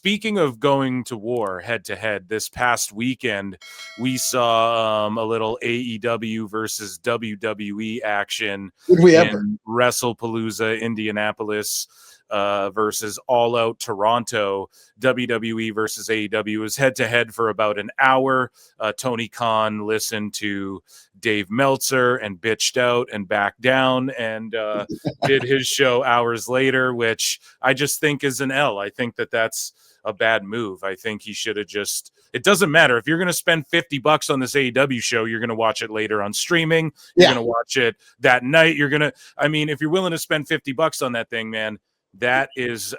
speaking of going to war head to head, this past weekend we saw a little AEW versus WWE action in WrestlePalooza, Indianapolis. Versus All Out Toronto. WWE versus AEW was head-to-head for about an hour. Tony Khan listened to Dave Meltzer and bitched out and backed down and did his show hours later, which I just think is an L. I think that's a bad move. I think he should have just, it doesn't matter. If you're going to spend $50 on this AEW show, you're going to watch it later on streaming. You're going to watch it that night. If you're willing to spend $50 on that thing, man, that is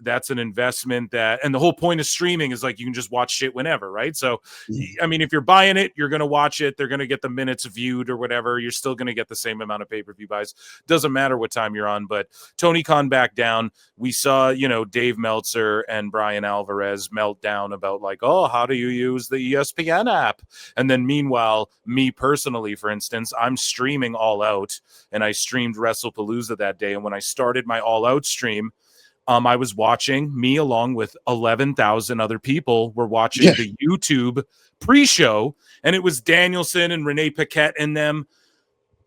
that's an investment and the whole point of streaming is like you can just watch shit whenever, right? So if you're buying it, you're going to watch it, they're going to get the minutes viewed or whatever, you're still going to get the same amount of pay-per-view buys. Doesn't matter what time you're on. But Tony Khan back down. We saw Dave Meltzer and Brian Alvarez melt down about like, oh, how do you use the ESPN app? And then meanwhile, me personally, for instance, I'm streaming All Out, and I streamed WrestlePalooza that day, and when I started my All Out stream, I was watching, me along with 11,000 other people were watching the YouTube pre-show, and it was Danielson and Renee Paquette and them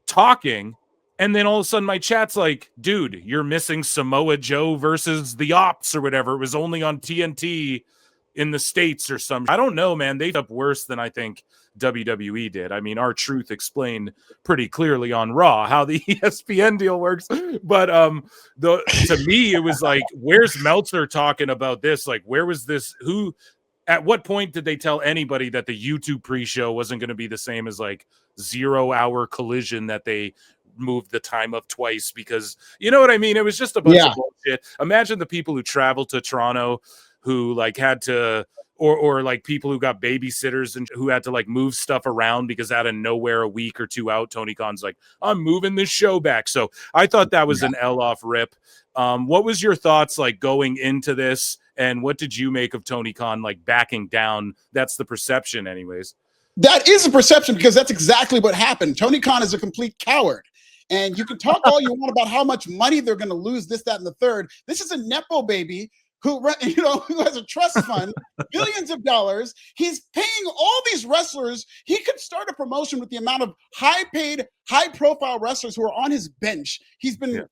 talking, and then all of a sudden my chat's like, dude, you're missing Samoa Joe versus the Ops or whatever. It was only on TNT in the States or something. I don't know, man. They up worse than I think WWE did. I mean, R-Truth explained pretty clearly on Raw how the ESPN deal works. But to me, it was like, where's Meltzer talking about this? Like, where was this? At what point did they tell anybody that the YouTube pre-show wasn't going to be the same as like 0 hour Collision that they moved the time up twice? Because you know what I mean? It was just a bunch of bullshit. Imagine the people who traveled to Toronto who like had to, or like people who got babysitters and who had to like move stuff around because out of nowhere a week or two out, Tony Khan's like, I'm moving this show back. So I thought that was an L off rip. What was your thoughts like going into this, and what did you make of Tony Khan like backing down? That's the perception anyways. That is a perception because that's exactly what happened. Tony Khan is a complete coward. And you can talk all you want about how much money they're going to lose, this, that, and the third. This is a Nepo baby who has a trust fund, billions of dollars. He's paying all these wrestlers. He could start a promotion with the amount of high-paid, high-profile wrestlers who are on his bench. He's been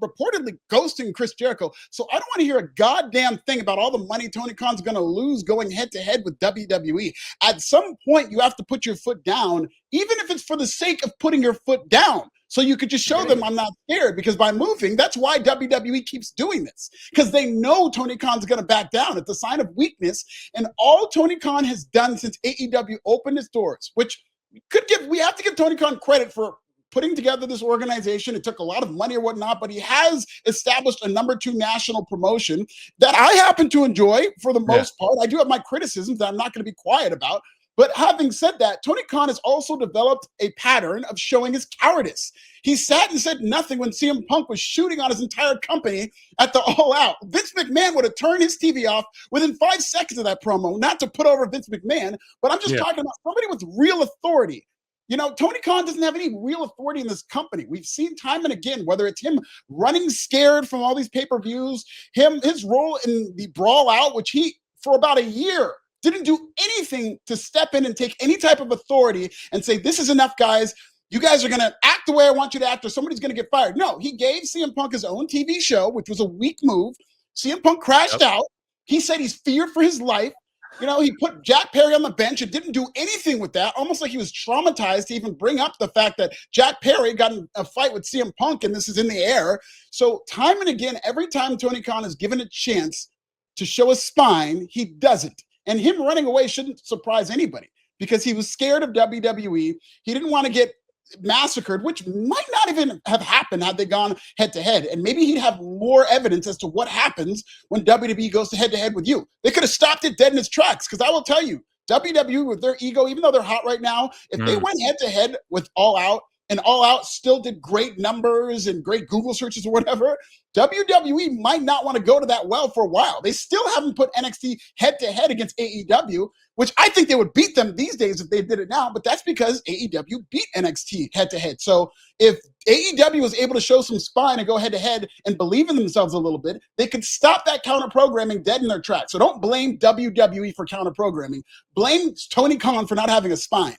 reportedly ghosting Chris Jericho. So I don't want to hear a goddamn thing about all the money Tony Khan's going to lose going head-to-head with WWE. At some point, you have to put your foot down, even if it's for the sake of putting your foot down. So you could just show them I'm not scared, because by moving, that's why WWE keeps doing this, because they know Tony Khan's going to back down. It's a sign of weakness. And all Tony Khan has done since AEW opened its doors, which we have to give Tony Khan credit for putting together this organization. It took a lot of money or whatnot, but he has established a number 2 national promotion that I happen to enjoy for the most part. I do have my criticisms that I'm not going to be quiet about. But having said that, Tony Khan has also developed a pattern of showing his cowardice. He sat and said nothing when CM Punk was shooting on his entire company at the All Out. Vince McMahon would have turned his TV off within 5 seconds of that promo, not to put over Vince McMahon, but I'm just talking about somebody with real authority. Tony Khan doesn't have any real authority in this company. We've seen time and again, whether it's him running scared from all these pay-per-views, his role in the Brawl Out, which he, for about a year, didn't do anything to step in and take any type of authority and say, this is enough, guys. You guys are going to act the way I want you to act, or somebody's going to get fired. No, he gave CM Punk his own TV show, which was a weak move. CM Punk crashed out. He said he's feared for his life. He put Jack Perry on the bench and didn't do anything with that, almost like he was traumatized to even bring up the fact that Jack Perry got in a fight with CM Punk and this is in the air. So time and again, every time Tony Khan is given a chance to show a spine, he doesn't. And him running away shouldn't surprise anybody, because he was scared of WWE. He didn't want to get massacred, which might not even have happened had they gone head-to-head. And maybe he'd have more evidence as to what happens when WWE goes to head-to-head with you. They could have stopped it dead in its tracks, because I will tell you, WWE with their ego, even though they're hot right now, if they went head-to-head with All Out, and All Out still did great numbers and great Google searches or whatever, WWE might not want to go to that well for a while. They still haven't put NXT head-to-head against AEW, which I think they would beat them these days if they did it now, but that's because AEW beat NXT head-to-head. So if AEW was able to show some spine and go head-to-head and believe in themselves a little bit, they could stop that counter-programming dead in their tracks. So don't blame WWE for counter-programming. Blame Tony Khan for not having a spine.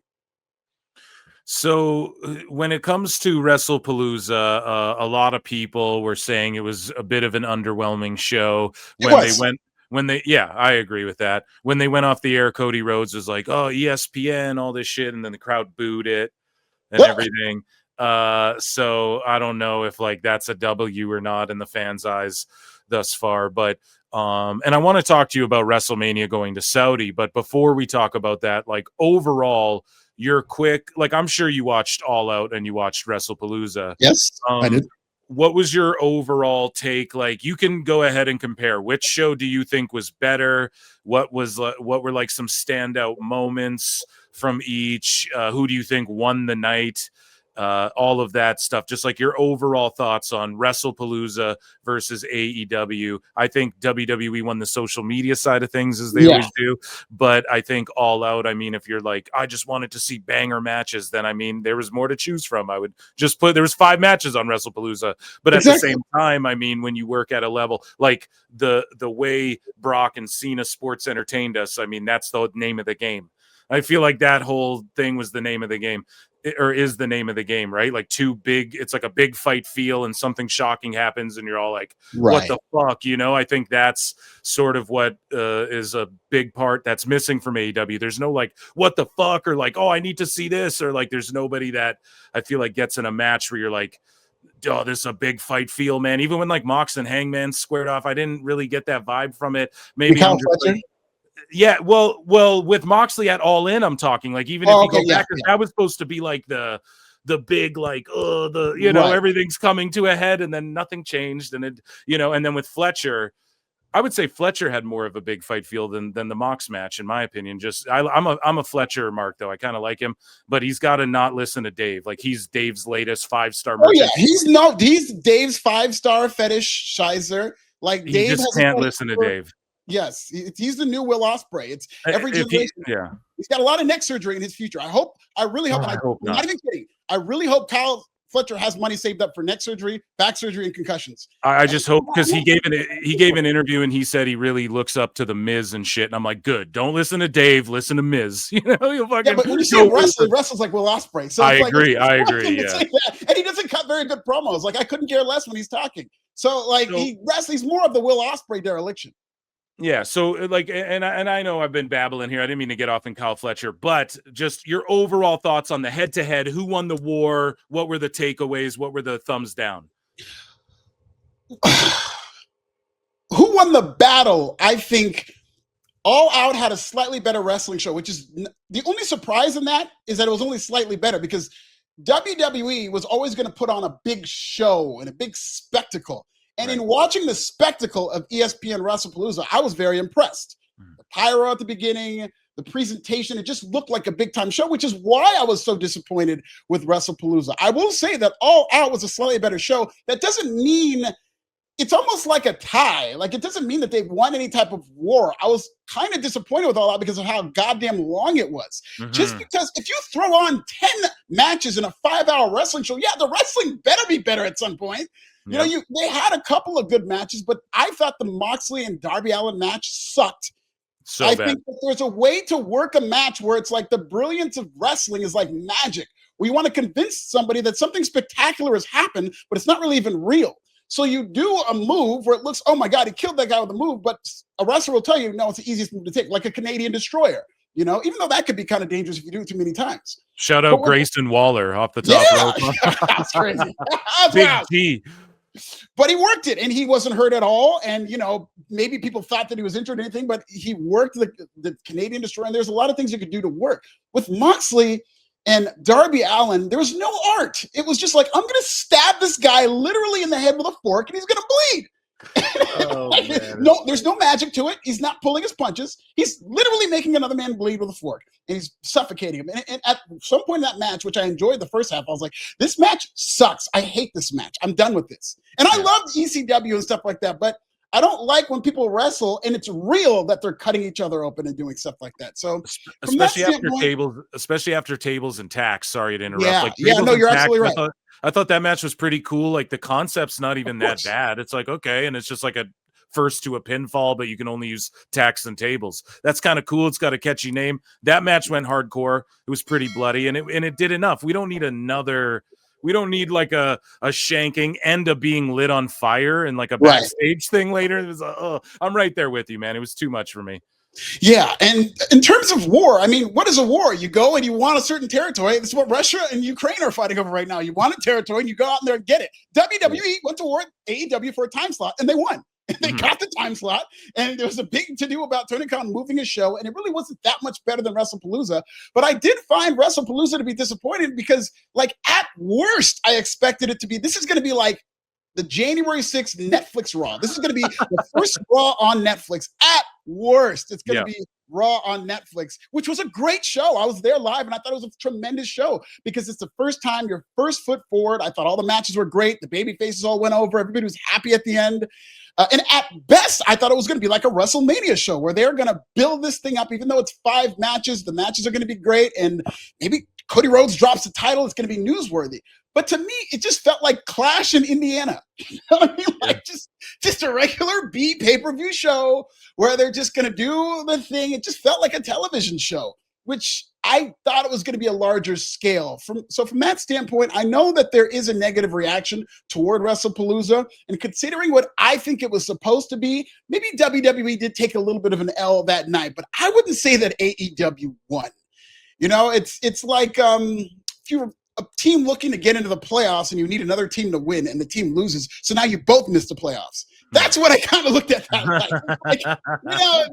So when it comes to WrestlePalooza, a lot of people were saying it was a bit of an underwhelming show yeah, I agree with that. When they went off the air, Cody Rhodes was like, "Oh, ESPN, all this shit," and then the crowd booed it and everything. So I don't know if like that's a W or not in the fans' eyes thus far, but and I want to talk to you about WrestleMania going to Saudi, but before we talk about that, like overall, you're quick. Like I'm sure you watched All Out and you watched WrestlePalooza. Yes, I did. What was your overall take? Like you can go ahead and compare. Which show do you think was better? What were like some standout moments from each? Who do you think won the night? All of that stuff, just like your overall thoughts on WrestlePalooza versus AEW. I think WWE won the social media side of things as they always do, but I think All Out, I mean, if you're like, I just wanted to see banger matches, then I mean, there was more to choose from. I would just there was 5 matches on WrestlePalooza, but at the same time, I mean, when you work at a level like the way Brock and Cena sports entertained us, I mean, that's the name of the game. I feel like that whole thing was the name of the game. Or is the name of the game, right? Like it's like a big fight feel and something shocking happens and you're all like, what the fuck? You know, I think that's sort of what is a big part that's missing from AEW. There's no like, what the fuck? Or like, oh, I need to see this. Or like, there's nobody that I feel like gets in a match where you're like, oh, this is a big fight feel, man. Even when like Mox and Hangman squared off, I didn't really get that vibe from it. Maybe I'm just yeah, well, with Moxley at All In, I'm talking like even if you go back, that was supposed to be like the big like everything's coming to a head, and then nothing changed, and it and then with Fletcher, I would say Fletcher had more of a big fight feel than the Mox match, in my opinion. Just I'm a Fletcher mark though. I kind of like him, but he's got to not listen to Dave. Like he's Dave's latest 5-star. Oh yeah, he's Dave's 5-star fetishizer. Like Dave just can't listen to Dave. Yes, he's the new Will Ospreay. It's every generation. He's got a lot of neck surgery in his future. I really hope. I'm not even kidding. I really hope Kyle Fletcher has money saved up for neck surgery, back surgery, and concussions. I just hope, because he gave an interview and he said he really looks up to the Miz and shit. And I'm like, good. Don't listen to Dave. Listen to Miz. You'll fucking. But when you say wrestles like Will Ospreay. So I agree. Yeah. And he doesn't cut very good promos. Like I couldn't care less when he's talking. So like he's more of the Will Ospreay dereliction. Yeah, so like, and I know I've been babbling here. I didn't mean to get off in Kyle Fletcher, but just your overall thoughts on the head-to-head. Who won the war? What were the takeaways? What were the thumbs down? Who won the battle? I think All Out had a slightly better wrestling show, which is the only surprise in that is that it was only slightly better because WWE was always going to put on a big show and a big spectacle. And in watching the spectacle of ESPN WrestlePalooza, I was very impressed. The pyro at the beginning, the presentation, it just looked like a big-time show, which is why I was so disappointed with WrestlePalooza. I will say that All Out was a slightly better show. That doesn't mean it's almost like a tie. Like, it doesn't mean that they've won any type of war. I was kind of disappointed with All Out because of how goddamn long it was. Just because if you throw on 10 matches in a 5-hour wrestling show, the wrestling better be better at some point. They had a couple of good matches, but I thought the Moxley and Darby Allin match sucked. I think that there's a way to work a match where it's like the brilliance of wrestling is like magic. We want to convince somebody that something spectacular has happened, but it's not really even real. So you do a move where it looks, oh my God, he killed that guy with a move, but a wrestler will tell you, no, it's the easiest move to take, like a Canadian destroyer. Even though that could be kind of dangerous if you do it too many times. Shout out Grayson Waller off the top rope. That's crazy. Big G. But he worked it, and he wasn't hurt at all. And, maybe people thought that he was injured or anything, but he worked the Canadian destroyer. And there's a lot of things you could do to work. With Moxley and Darby Allin, there was no art. It was just like, I'm going to stab this guy literally in the head with a fork, and he's going to bleed. Oh, man. No, there's no magic to it. He's not pulling his punches. He's literally making another man bleed with a fork, and he's suffocating him. And at some point in that match, which I enjoyed the first half, I was like, this match sucks. I hate this match. I'm done with this. And I love ECW and stuff like that, but I don't like when people wrestle and it's real that they're cutting each other open and doing stuff like that. So especially after tables and tacks. Sorry to interrupt. Yeah, no, you're absolutely right. I thought that match was pretty cool. Like the concept's not even that bad. It's like, okay, and it's just like a first to a pinfall, but you can only use tacks and tables. That's kind of cool. It's got a catchy name. That match went hardcore. It was pretty bloody, and it did enough. We don't need like a shanking and a being lit on fire and like a backstage thing later. It was I'm right there with you, man. It was too much for me. Yeah, and in terms of war, I mean, what is a war? You go and you want a certain territory. This is what Russia and Ukraine are fighting over right now. You want a territory, and you go out there and get it. WWE went to war with AEW for a time slot, and they won. They got the time slot, and there was a big to-do about Tony Khan moving his show, and it really wasn't that much better than WrestlePalooza. But I did find WrestlePalooza to be disappointing because, like, at worst, I expected it to be, this is going to be like the January 6th Netflix Raw. This is going to be the first Raw on Netflix. At worst, it's going to be Raw on Netflix, which was a great show. I was there live, and I thought it was a tremendous show because it's the first time, your first foot forward. I thought all the matches were great. The baby faces all went over. Everybody was happy at the end. And at best, I thought it was going to be like a WrestleMania show where they're going to build this thing up. Even though it's 5 matches, the matches are going to be great. And maybe Cody Rhodes drops the title. It's going to be newsworthy. But to me, it just felt like Clash in Indiana. You know what I mean? Like just a regular B pay-per-view show where they're just going to do the thing. It just felt like a television show, which I thought it was going to be a larger scale. So from that standpoint, I know that there is a negative reaction toward WrestlePalooza. And considering what I think it was supposed to be, maybe WWE did take a little bit of an L that night. But I wouldn't say that AEW won. You know, it's like if you're a team looking to get into the playoffs and you need another team to win and the team loses, so now you both miss the playoffs. That's what I kind of looked at that like, you know,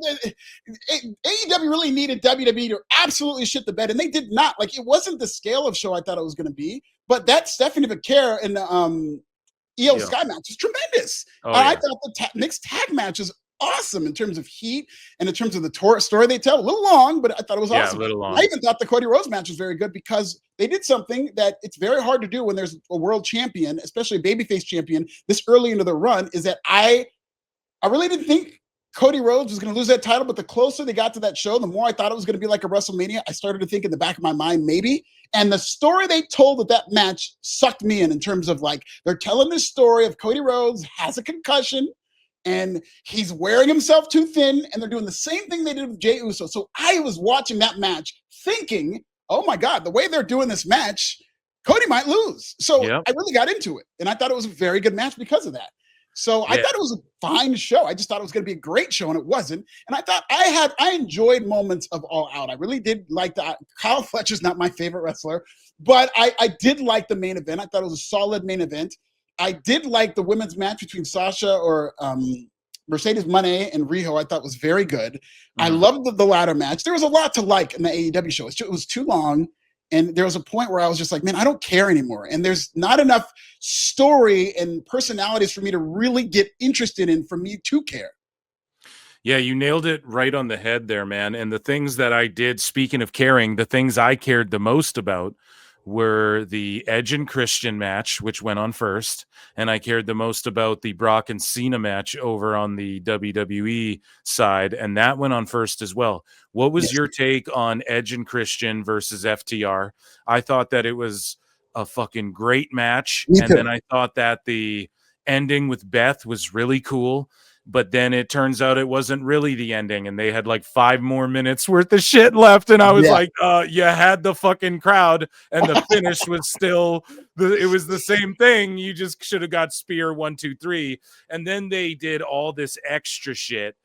AEW really needed WWE to absolutely shit the bed, and they did not. Like, it wasn't the scale of show I thought it was going to be, but that Stephanie Vaquer and the Io Sky match was tremendous. I thought the mixed tag match was awesome in terms of heat and in terms of the story they tell. A little long, but I thought it was awesome. A little long. I even thought the Cody Rhodes match was very good because they did something that it's very hard to do when there's a world champion, especially a babyface champion, this early into the run, is that I really didn't think Cody Rhodes was going to lose that title, but the closer they got to that show, the more I thought it was going to be like a WrestleMania. I started to think in the back of my mind, maybe. And the story they told with that match sucked me in terms of, like, they're telling this story of Cody Rhodes has a concussion, and he's wearing himself too thin, and they're doing the same thing they did with Jey Uso. So I was watching that match thinking, oh my God, the way they're doing this match, Cody might lose. So I really got into it, and I thought it was a very good match because of that. So I thought it was a fine show. I just thought it was going to be a great show, and it wasn't. And I thought I enjoyed moments of All Out. I really did like that. Kyle Fletcher's not my favorite wrestler, but I did like the main event. I thought it was a solid main event. I did like the women's match between Sasha or Mercedes Moné and Riho. I thought was very good. I loved the ladder match. There was a lot to like in the AEW show. It was too long. And there was a point where I was just like, man, I don't care anymore. And there's not enough story and personalities for me to really get interested in for me to care. Yeah, you nailed it right on the head there, man. And the things that I did, speaking of caring, the things I cared the most about were the Edge and Christian match, which went on first. And I cared the most about the Brock and Cena match over on the WWE side. And that went on first as well. What was your take on Edge and Christian versus FTR? I thought that it was a fucking great match. And then I thought that the ending with Beth was really cool. But then it turns out it wasn't really the ending, and they had like 5 more minutes worth of shit left. And I was like, you had the fucking crowd, and the finish was still, it was the same thing. You just should have got spear 1, 2, 3. And then they did all this extra shit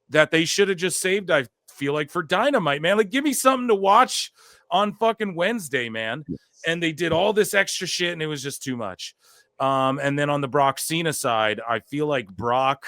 that they should have just saved, I feel like, for Dynamite, man. Like, give me something to watch on fucking Wednesday, man. And they did all this extra shit, and it was just too much. And then on the Brock Cena side, I feel like Brock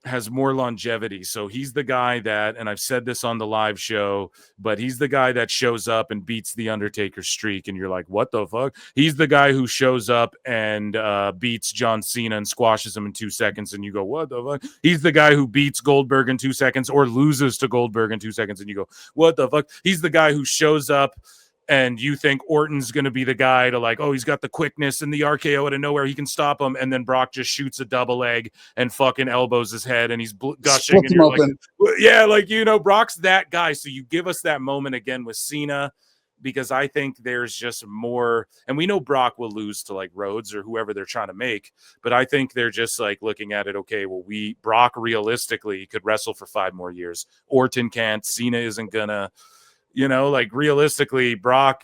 has more longevity. So he's the guy that, and I've said this on the live show, but he's the guy that shows up and beats the Undertaker's streak. And you're like, what the fuck? He's the guy who shows up and beats John Cena and squashes him in 2 seconds. And you go, what the fuck? He's the guy who beats Goldberg in 2 seconds or loses to Goldberg in 2 seconds. And you go, what the fuck? He's the guy who shows up and you think Orton's going to be the guy to like, oh, he's got the quickness and the RKO out of nowhere. He can stop him. And then Brock just shoots a double leg and fucking elbows his head and he's gushing. And you're like, yeah, like, you know, Brock's that guy. So you give us that moment again with Cena, because I think there's just more. And we know Brock will lose to like Rhodes or whoever they're trying to make. But I think they're just like looking at it. Okay, well, Brock realistically could wrestle for 5 more years. Orton can't. Cena isn't gonna. You know, like realistically, Brock,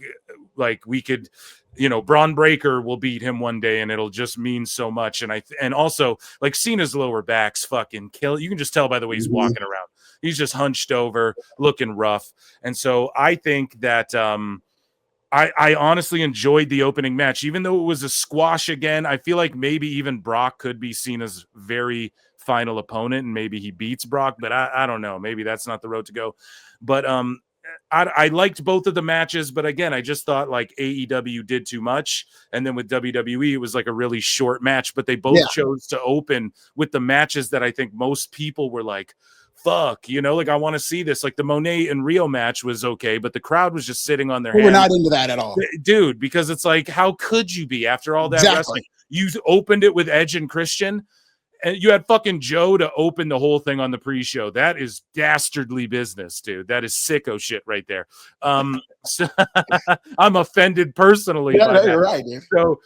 like we could, you know, Braun Breaker will beat him one day and it'll just mean so much. And also like Cena's lower back's fucking kill. You can just tell by the way he's walking around. He's just hunched over, looking rough. And so I think that I honestly enjoyed the opening match, even though it was a squash again. I feel like maybe even Brock could be Cena's very final opponent and maybe he beats Brock, but I don't know. Maybe that's not the road to go. But I liked both of the matches, but again, I just thought like AEW did too much. And then with WWE, it was like a really short match, but they both chose to open with the matches that I think most people were like, fuck, you know, like I want to see this. Like the Monet and Rio match was okay, but the crowd was just sitting on their hands. We're not into that at all. Dude, because it's like, how could you be after all that wrestling? You opened it with Edge and Christian. And you had fucking Joe to open the whole thing on the pre-show. That is dastardly business, dude. That is sicko shit right there. So I'm offended personally. Yeah, no, you're right, dude. So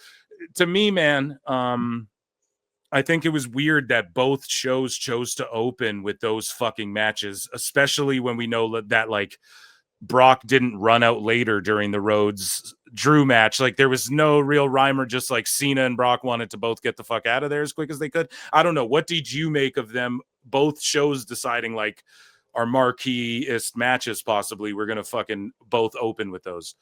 to me, man, I think it was weird that both shows chose to open with those fucking matches, especially when we know that like Brock didn't run out later during the Rhodes Drew match. Like there was no real rhyme or just like Cena and Brock wanted to both get the fuck out of there as quick as they could. I don't know. What did you make of them both shows deciding like our marquee-ist matches possibly we're going to fucking both open with those?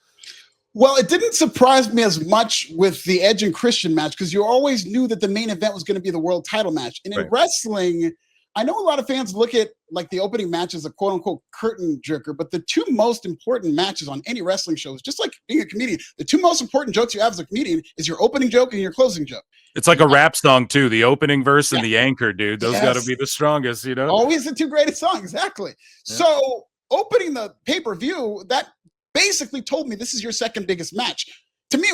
Well, it didn't surprise me as much with the Edge and Christian match because you always knew that the main event was going to be the world title match. And in wrestling, I know a lot of fans look at like the opening match as a quote unquote curtain jerker, but the 2 most important matches on any wrestling show is just like being a comedian. The 2 most important jokes you have as a comedian is your opening joke and your closing joke. It's like a rap song too. The opening verse and the anchor, dude. Those got to be the strongest, you know? Always the 2 greatest songs. Exactly. Yeah. So opening the pay-per-view, that basically told me this is your second biggest match. To me,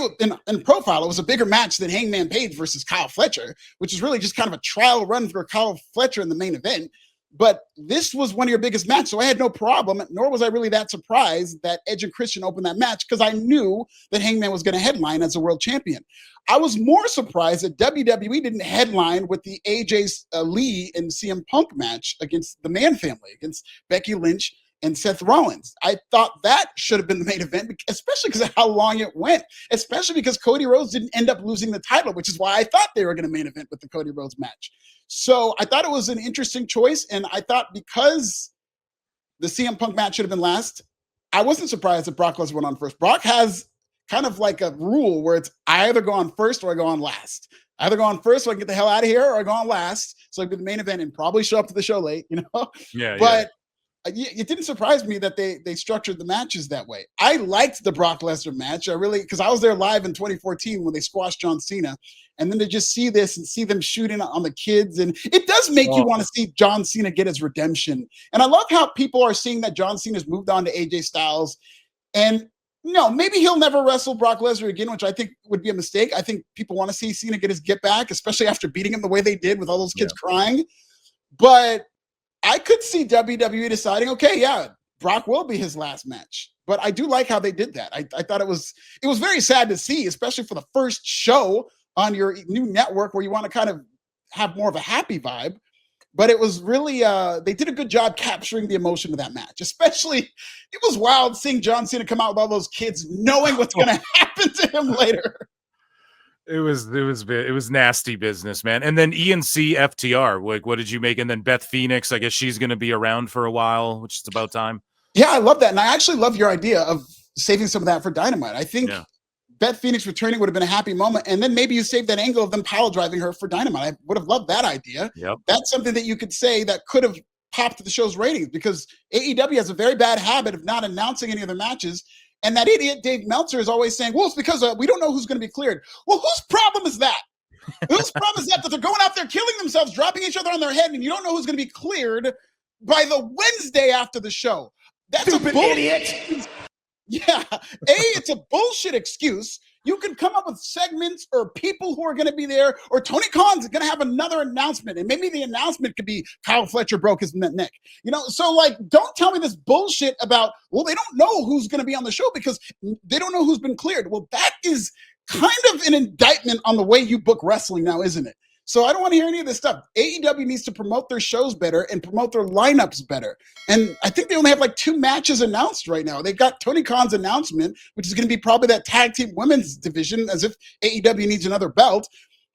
in profile, it was a bigger match than Hangman Page versus Kyle Fletcher, which is really just kind of a trial run for Kyle Fletcher in the main event. But this was one of your biggest matches, so I had no problem, nor was I really that surprised that Edge and Christian opened that match because I knew that Hangman was going to headline as a world champion. I was more surprised that WWE didn't headline with the AJ Lee and CM Punk match against the Man family, against Becky Lynch and Seth Rollins. I thought that should have been the main event, especially because of how long it went, especially because Cody Rhodes didn't end up losing the title, which is why I thought they were going to main event with the Cody Rhodes match. So I thought it was an interesting choice, and I thought because the CM Punk match should have been last, I wasn't surprised that Brock Lesnar went on first. Brock has kind of like a rule where it's I either go on first or I go on last. I either go on first so I can get the hell out of here, or I go on last so I can be the main event and probably show up to the show late, you know? Yeah, but it didn't surprise me that they structured the matches that way. I liked the Brock Lesnar match. I really, because I was there live in 2014 when they squashed John Cena. And then to just see this and see them shooting on the kids. And it does make you want to see John Cena get his redemption. And I love how people are seeing that John Cena's moved on to AJ Styles. And no, maybe he'll never wrestle Brock Lesnar again, which I think would be a mistake. I think people want to see Cena get his get back, especially after beating him the way they did with all those kids crying. But I could see WWE deciding, okay, yeah, Brock will be his last match. But I do like how they did that. I thought it was very sad to see, especially for the first show on your new network where you want to kind of have more of a happy vibe. But it was really, they did a good job capturing the emotion of that match. Especially, it was wild seeing John Cena come out with all those kids knowing what's going to happen to him later. It was nasty business, man. And then ENC FTR, like, what did you make? And then Beth Phoenix, I guess she's going to be around for a while, which is about time. Yeah, I love that. And I actually love your idea of saving some of that for Dynamite. I think Beth Phoenix returning would have been a happy moment. And then maybe you save that angle of them pile driving her for Dynamite. I would have loved that idea. Yep. That's something that you could say that could have popped the show's ratings, because AEW has a very bad habit of not announcing any of the matches. And that idiot Dave Meltzer is always saying, well, it's because we don't know who's going to be cleared. Well, whose problem is that? Whose problem is that they're going out there killing themselves, dropping each other on their head, and you don't know who's going to be cleared by the Wednesday after the show? That's Stupid idiot. Yeah. It's a bullshit excuse. You can come up with segments or people who are going to be there, or Tony Khan's going to have another announcement, and maybe the announcement could be Kyle Fletcher broke his neck. So like, don't tell me this bullshit about, well, they don't know who's going to be on the show because they don't know who's been cleared. Well, that is kind of an indictment on the way you book wrestling now, isn't it? So I don't want to hear any of this stuff. AEW needs to promote their shows better and promote their lineups better. And I think they only have like 2 matches announced right now. They've got Tony Khan's announcement, which is going to be probably that tag team women's division, as if AEW needs another belt.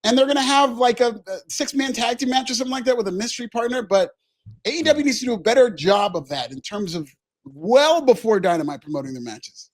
And they're going to have like a 6-man tag team match or something like that with a mystery partner. But AEW needs to do a better job of that in terms of well before Dynamite promoting their matches.